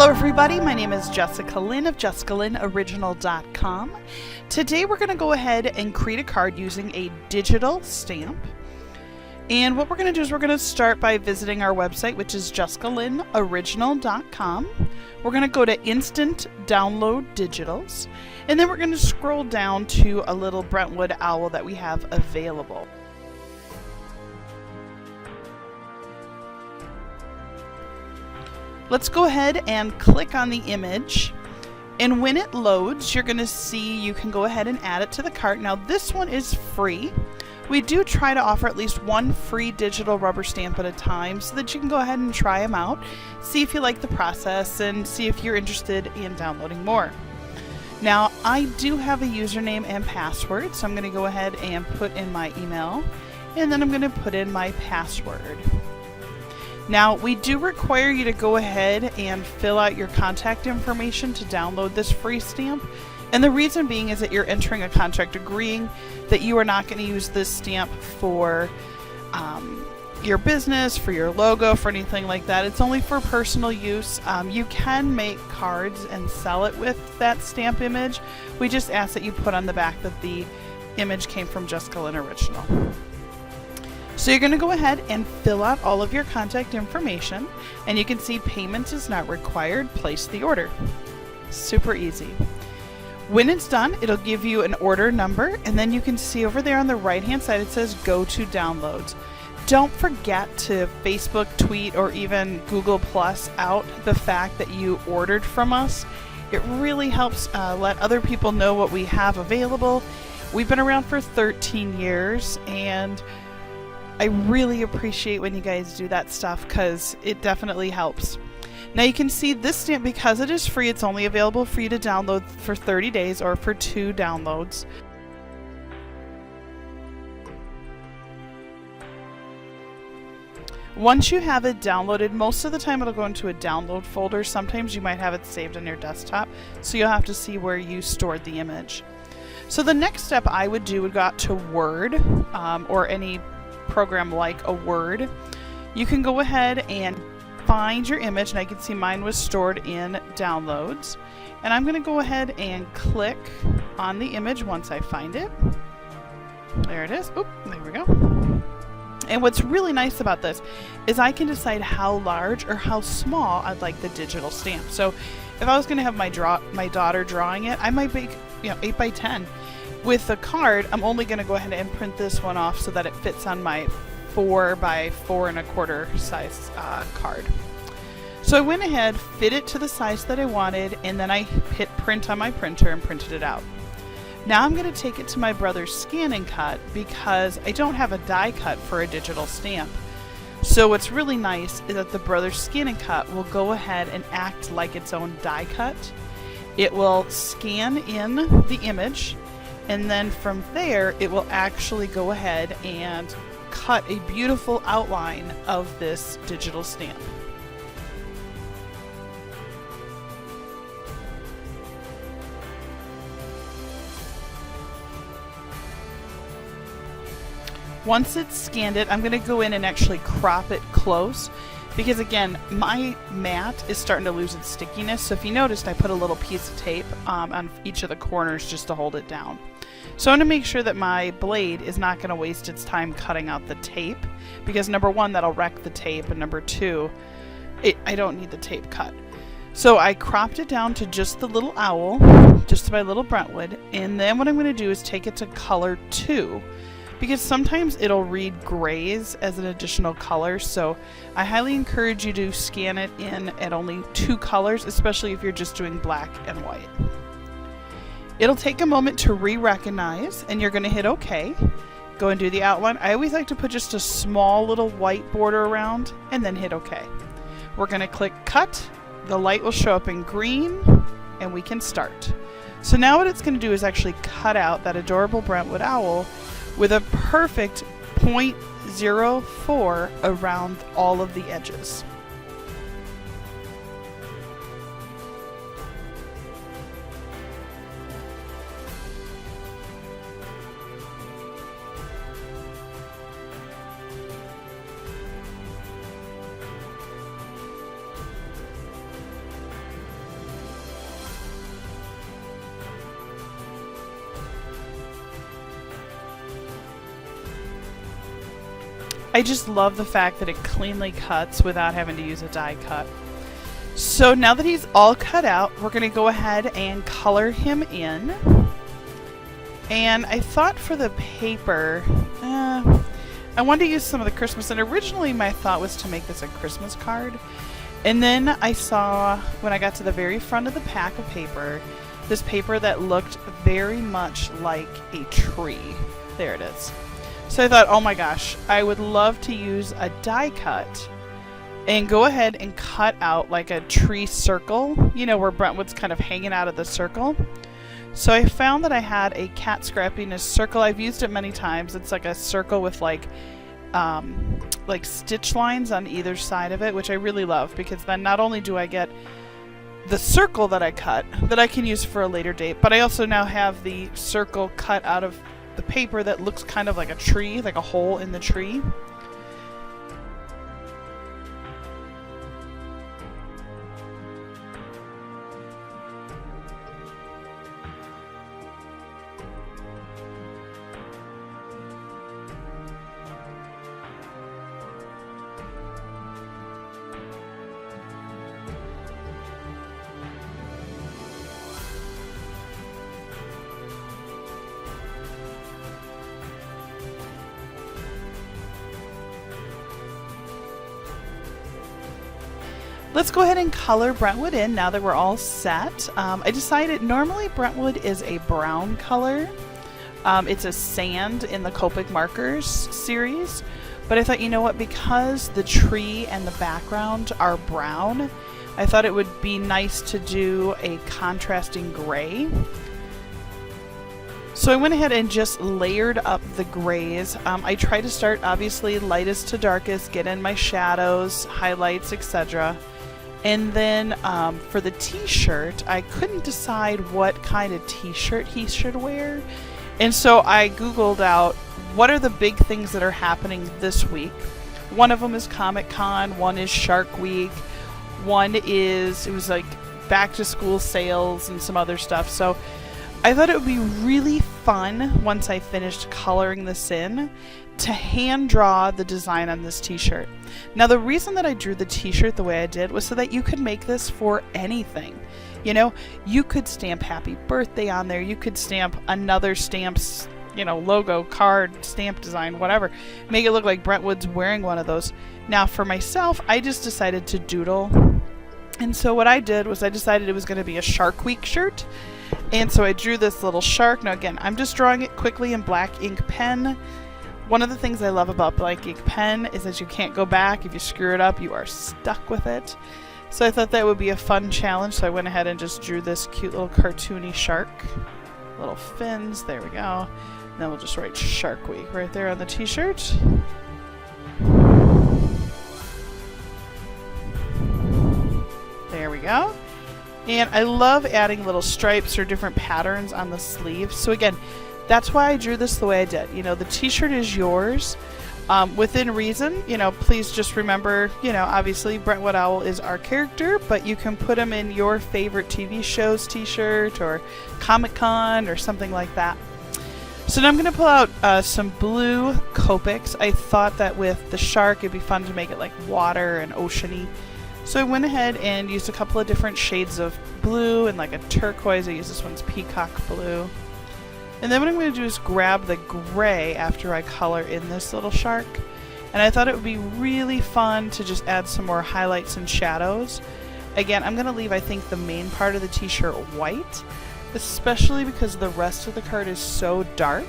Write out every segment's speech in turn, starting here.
Hello everybody, my name is Jessica Lynn of JessicaLynnOriginal.com. Today we're going to go ahead and create a card using a digital stamp. And what we're going to do is we're going to start by visiting our website, which is JessicaLynnOriginal.com. We're going to go to Instant Download Digitals, and then we're going to scroll down to a little Brentwood Owl that we have available. Let's go ahead and click on the image, and when it loads you're going to see you can go ahead and add it to the cart. Now this one is free. We do try to offer at least one free digital rubber stamp at a time so that you can go ahead and try them out, see if you like the process, and see if you're interested in downloading more. Now I do have a username and password, so I'm going to go ahead and put in my email, and then I'm going to put in my password. Now, we do require you to go ahead and fill out your contact information to download this free stamp. And the reason being is that you're entering a contract agreeing that you are not going to use this stamp for your business, for your logo, for anything like that. It's only for personal use. You can make cards and sell it with that stamp image. We just ask that you put on the back that the image came from Jessica Lynn Original. So you're going to go ahead and fill out all of your contact information, and you can see payment is not required. Place the order. Super easy. When it's done, it'll give you an order number, and then you can see over there on the right hand side it says go to downloads. Don't forget to Facebook, tweet, or even Google Plus out the fact that you ordered from us. It really helps let other people know what we have available. We've been around for 13 years, and I really appreciate when you guys do that stuff because it definitely helps. Now you can see this stamp, because it is free, it's only available for you to download for 30 days or for 2 downloads. Once you have it downloaded, most of the time it'll go into a download folder. Sometimes you might have it saved on your desktop, so you'll have to see where you stored the image. So the next step I would do would go out to Word or any program like a Word. You can go ahead and find your image, and I can see mine was stored in downloads, and I'm going to go ahead and click on the image once I find it. There it is. Oop, there we go. And what's really nice about this is I can decide how large or how small I'd like the digital stamp. So if I was going to have my daughter drawing it, I might make 8 by 10. With the card, I'm only going to go ahead and print this one off so that it fits on my 4 by 4 1/4 size card. So I went ahead, fit it to the size that I wanted, and then I hit print on my printer and printed it out. Now I'm going to take it to my brother's scan and cut because I don't have a die cut for a digital stamp. So what's really nice is that the brother's scan and cut will go ahead and act like its own die cut. It will scan in the image, and then from there it will actually go ahead and cut a beautiful outline of this digital stamp. Once it's scanned it, I'm going to go in and actually crop it close, because again, my mat is starting to lose its stickiness. So if you noticed, I put a little piece of tape on each of the corners just to hold it down. So I want to make sure that my blade is not going to waste its time cutting out the tape, because number one, that'll wreck the tape, and number two, I don't need the tape cut. So I cropped it down to just the little owl, just my little Brentwood, and then what I'm going to do is take it to color 2, because sometimes it'll read grays as an additional color. So I highly encourage you to scan it in at only 2 colors, especially if you're just doing black and white. It'll take a moment to re-recognize, and you're going to hit OK. Go and do the outline. I always like to put just a small little white border around and then hit OK. We're going to click Cut. The light will show up in green, and we can start. So now what it's going to do is actually cut out that adorable Brentwood owl with a perfect 0.04 around all of the edges. I just love the fact that it cleanly cuts without having to use a die cut. So now that he's all cut out, we're going to go ahead and color him in. And I thought for the paper, I wanted to use some of the Christmas, and originally my thought was to make this a Christmas card. And then I saw, when I got to the very front of the pack of paper, this paper that looked very much like a tree. There it is. So I thought, oh my gosh, I would love to use a die cut and go ahead and cut out like a tree circle, you know, where Brentwood's kind of hanging out of the circle. So I found that I had a cat scrappiness circle. I've used it many times. It's like a circle with like stitch lines on either side of it, which I really love, because then not only do I get the circle that I cut that I can use for a later date, but I also now have the circle cut out of the paper that looks kind of like a tree, like a hole in the tree. Let's go ahead and color Brentwood in now that we're all set. I decided normally Brentwood is a brown color. It's a sand in the Copic markers series, but I thought, you know what, because the tree and the background are brown, I thought it would be nice to do a contrasting gray. So I went ahead and just layered up the grays. I try to start obviously lightest to darkest, get in my shadows, highlights, etc. And then for the t-shirt, I couldn't decide what kind of t-shirt he should wear. And so I Googled out what are the big things that are happening this week. One of them is Comic-Con, one is SharkWeek, one is, it was like back to school sales and some other stuff. So I thought it would be really fun once I finished coloring this in to hand draw the design on this t-shirt. Now the reason that I drew the t-shirt the way I did was so that you could make this for anything. You know, you could stamp happy birthday on there, you could stamp another stamp's, you know, logo, card, stamp design, whatever. Make it look like Brentwood's wearing one of those. Now for myself, I just decided to doodle. And so what I did was I decided it was going to be a SharkWeek shirt. And so I drew this little shark. Now again, I'm just drawing it quickly in black ink pen. One of the things I love about black ink pen is that you can't go back. If you screw it up, you are stuck with it. So I thought that would be a fun challenge. So I went ahead and just drew this cute little cartoony shark. Little fins, there we go. And then we'll just write SharkWeek right there on the t-shirt. There we go. And I love adding little stripes or different patterns on the sleeves. So again, that's why I drew this the way I did. You know, the t-shirt is yours. Within reason, you know, please just remember, you know, obviously Brentwood Owl is our character, but you can put him in your favorite TV show's t-shirt or Comic-Con or something like that. So now I'm going to pull out some blue Copics. I thought that with the shark it'd be fun to make it like water and oceany. So I went ahead and used a couple of different shades of blue and like a turquoise. I used this one's peacock blue. And then what I'm going to do is grab the gray after I color in this little shark. And I thought it would be really fun to just add some more highlights and shadows. Again, I'm going to leave, I think, the main part of the t-shirt white, especially because the rest of the card is so dark.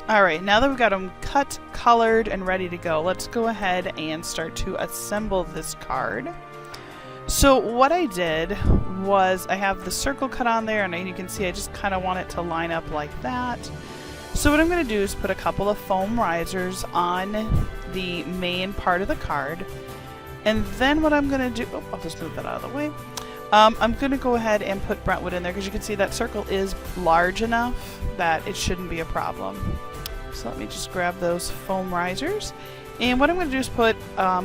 Alright, now that we've got them cut, colored, and ready to go, let's go ahead and start to assemble this card. So what I did was I have the circle cut on there, and you can see I just kind of want it to line up like that. So what I'm going to do is put a couple of foam risers on the main part of the card. And then what I'm going to do, I'll just move that out of the way. I'm going to go ahead and put Brentwood in there because you can see that circle is large enough that it shouldn't be a problem. So let me just grab those foam risers. And what I'm going to do is put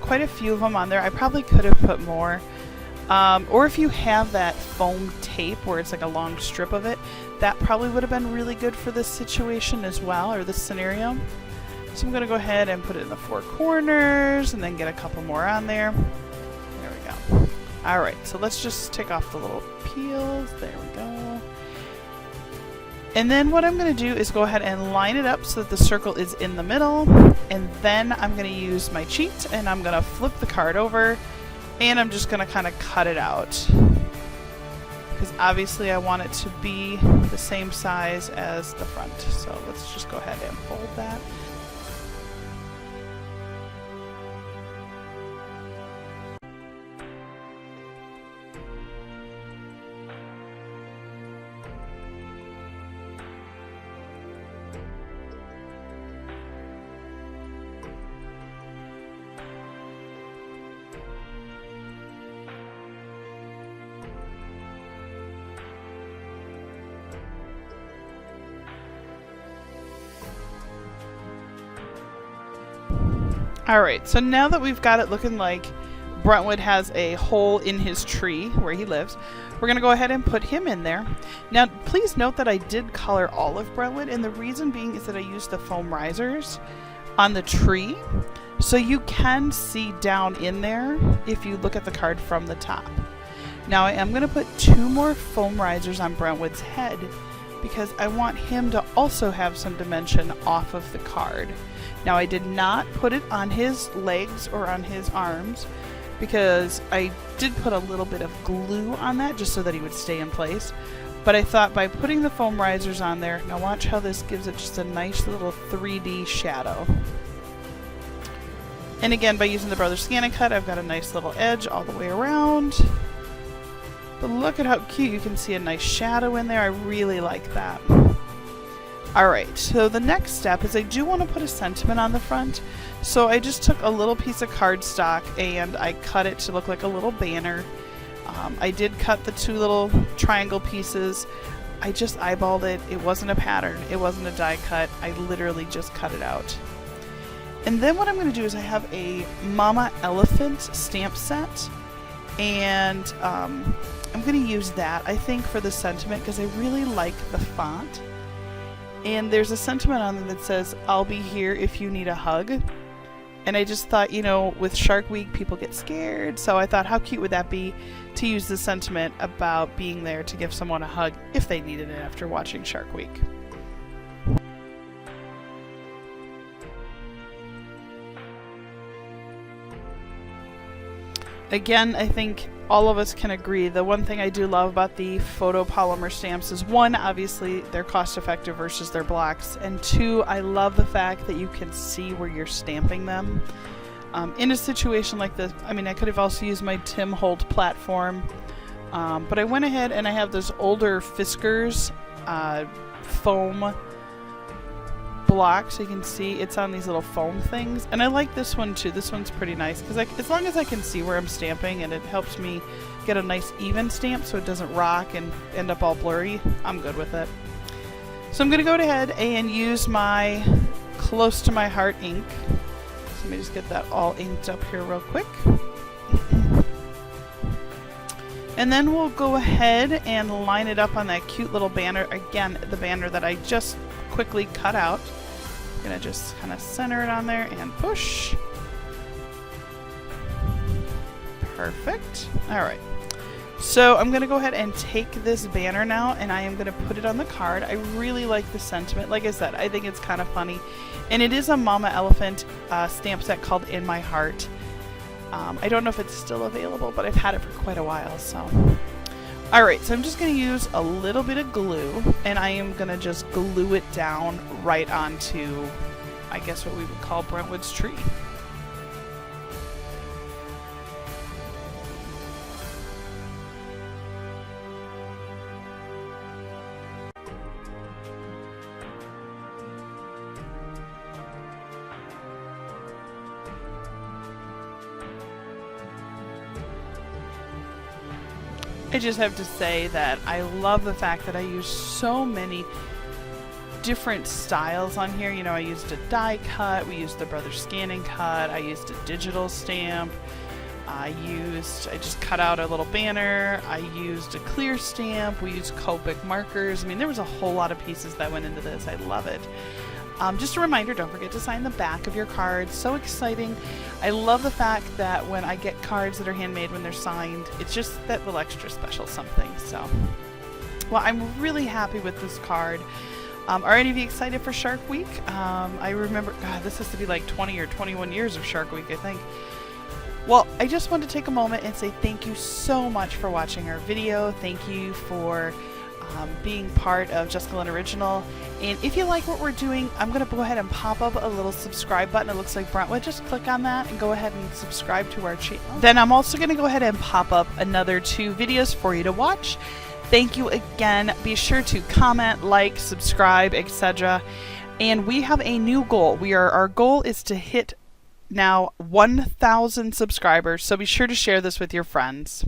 quite a few of them on there. I probably could have put more. Or if you have that foam tape where it's like a long strip of it, that probably would have been really good for this situation as well, or this scenario. So I'm going to go ahead and put it in the 4 corners and then get a couple more on there. There we go. Alright, so let's just take off the little peels. There we go. And then what I'm going to do is go ahead and line it up so that the circle is in the middle. And then I'm going to use my cheat and I'm going to flip the card over and I'm just going to kind of cut it out. Because obviously I want it to be the same size as the front. So let's just go ahead and fold that. Alright, so now that we've got it looking like Brentwood has a hole in his tree where he lives, we're going to go ahead and put him in there. Now, please note that I did color all of Brentwood, and the reason being is that I used the foam risers on the tree, so you can see down in there if you look at the card from the top. Now, I am going to put 2 more foam risers on Brentwood's head because I want him to also have some dimension off of the card. Now, I did not put it on his legs or on his arms because I did put a little bit of glue on that just so that he would stay in place. But I thought by putting the foam risers on there, now watch how this gives it just a nice little 3D shadow. And again, by using the Brothers Scan and Cut, I've got a nice little edge all the way around. But look at how cute, you can see a nice shadow in there. I really like that. Alright, so the next step is I do want to put a sentiment on the front. So I just took a little piece of cardstock and I cut it to look like a little banner. I did cut the 2 little triangle pieces. I just eyeballed it. It wasn't a pattern. It wasn't a die cut. I literally just cut it out. And then what I'm going to do is I have a Mama Elephant stamp set. And I'm going to use that, I think, for the sentiment because I really like the font. And there's a sentiment on there that says, "I'll be here if you need a hug." And I just thought, you know, with Shark Week, people get scared. So I thought, how cute would that be to use the sentiment about being there to give someone a hug if they needed it after watching Shark Week. Again, I think all of us can agree the one thing I do love about the photopolymer stamps is 1, obviously they're cost effective versus their blocks, and 2, I love the fact that you can see where you're stamping them. In a situation like this, I mean, I could have also used my Tim Holt platform, but I went ahead and I have those older Fiskars foam block, so you can see it's on these little foam things, and I like this one too. This one's pretty nice because as long as I can see where I'm stamping and it helps me get a nice even stamp so it doesn't rock and end up all blurry, I'm good with it. So I'm going to go ahead and use my Close to My Heart ink. So let me just get that all inked up here real quick. And then we'll go ahead and line it up on that cute little banner, again, the banner that I just quickly cut out. I'm gonna just kind of center it on there and push. Perfect. Alright. So I'm gonna go ahead and take this banner now and I am gonna put it on the card. I really like the sentiment. Like I said, I think it's kind of funny. And it is a Mama Elephant stamp set called In My Heart. I don't know if it's still available, but I've had it for quite a while, so. Alright, so I'm just going to use a little bit of glue, and I am going to just glue it down right onto, I guess what we would call Brentwood's tree. I just have to say that I love the fact that I use so many different styles on here. You know, I used a die cut, we used the Brothers Scan and Cut, I used a digital stamp, I just cut out a little banner, I used a clear stamp, we used Copic markers. I mean, there was a whole lot of pieces that went into this. I love it. Just a reminder, don't forget to sign the back of your cards. So exciting. I love the fact that when I get cards that are handmade when they're signed, it's just that little extra special something. So, well, I'm really happy with this card. Are any of you excited for Shark Week? I remember, God, this has to be like 20 or 21 years of Shark Week, I think. Well, I just want to take a moment and say thank you so much for watching our video. Thank you for being part of JessicaLynnOriginal. And if you like what we're doing, I'm going to go ahead and pop up a little subscribe button. It looks like Brentwood. Just click on that and go ahead and subscribe to our channel. Then I'm also going to go ahead and pop up another 2 videos for you to watch. Thank you again. Be sure to comment, like, subscribe, etc. And we have a new goal. Our goal is to hit now 1,000 subscribers. So be sure to share this with your friends.